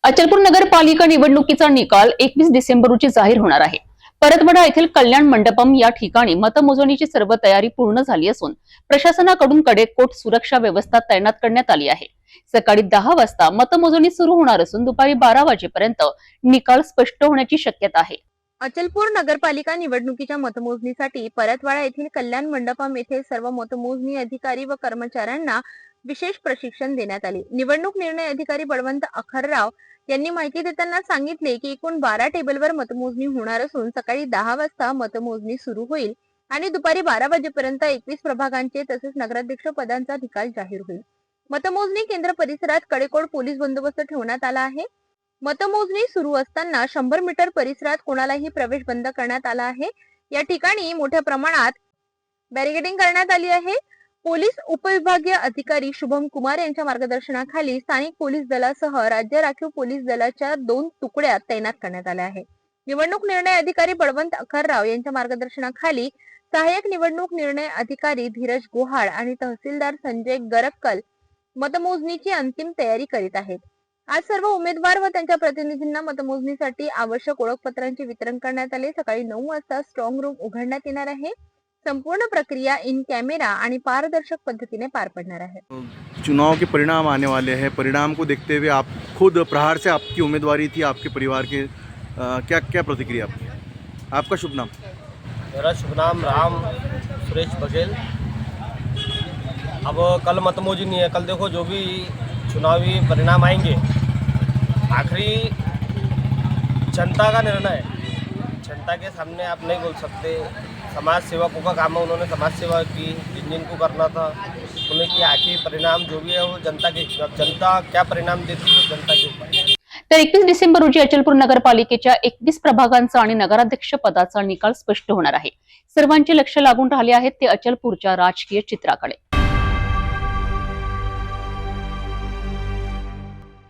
अचलपूर नगरपालिका निवडणुकीचा निकाल 21 डिसेंबर रोजी जाहीर होणार आहे। परतवाडा येथील कल्याण मंडपम या ठिकाणी मतमोजणीची सर्व तयारी पूर्ण झाली असून प्रशासनाकडून कडेकोट सुरक्षा व्यवस्था तैनात करण्यात आली आहे। सकाळी 10 वाजता मतमोजणी सुरू होणार असून दुपारी 12 वाजेपर्यंत निकाल स्पष्ट होण्याची शक्यता आहे। अचलपूर नगरपालिका निवडणुकीच्या मतमोजणीसाठी परतवाडा येथील कल्याण मंडपम येथे सर्व मतमोजणी अधिकारी व कर्मचाऱ्यांना विशेष प्रशिक्षण देण्यात आले। निवडणूक निर्णय अधिकारी बळवंत अखरराव यांनी माहिती देताना सांगितले की एकूण 12 टेबलवर मतमोजणी होणार असून सकाळी 10 वाजता मतमोजणी सुरू होईल आणि दुपारी 12 वाजेपर्यंत 21 प्रभागांचे तसेच नगराध्यक्ष पदांचा निकाल जाहीर होईल। मतमोजणी केंद्र परिसरात कडेकोट पोलीस बंदोबस्त ठेवण्यात आला आहे। मतमोजणी सुरू असताना 100 मीटर परिसरात कोणालाही प्रवेश बंद करण्यात आला आहे। या ठिकाणी मोठ्या प्रमाणात बॅरिकेडिंग करण्यात आली आहे। पोलीस उपविभागीय अधिकारी शुभम कुमार यांच्या मार्गदर्शनाखाली स्थानिक पोलीस दलासह राज्य राखीव पोलीस दलाच्या 2 तुकड्या तैनात करण्यात आल्या आहेत। निवडणूक निर्णय अधिकारी बळवंत अखरराव यांच्या मार्गदर्शनाखाली सहाय्यक निवडणूक निर्णय अधिकारी धीरज गोहाळ आणि तहसीलदार संजय गरक्कल मतमोजणीची अंतिम तयारी करीत आहेत। आज सर्व उमेदवार व त्यांच्या प्रतिनिधींना मतमोजणीसाठी आवश्यक ओळखपत्रांचे वितरण करण्यात आले। सकाळी 9 वाजता स्ट्रॉंग रूम उघडण्यात येणार आहे। संपूर्ण प्रक्रिया इन कैमरा आणि पारदर्शक पद्धतीने पार पड़ना है। चुनाव के परिणाम आने वाले हैं, परिणाम को देखते हुए आप खुद प्रहार से आपकी उम्मीदवारी थी, आपके परिवार के क्या क्या प्रतिक्रिया आपकी? आपका शुभ नाम? मेरा शुभ नाम राम सुरेश बघेल। अब कल मतमोजनी है, कल देखो जो भी चुनावी परिणाम आएंगे आखिरी जनता का निर्णय है। जनता के सामने आप नहीं बोल सकते। समाज सेवकों का काम है, उन्होंने समाज सेवा की जिन जिनको करना था उन्हें की आखिरी परिणाम जो भी है वो जनता के, जनता क्या परिणाम देती है जनता के ऊपर। तर 21 डिसेंबर रोजी अचलपूर नगरपालिकेच्या 21 प्रभागांचा आणि नगराध्यक्ष पदाचा निकाल स्पष्ट होणार आहे। सर्वांचे लक्ष लागून राहिले आहेत ते अचलपूरच्या राजकीय चित्राकडे।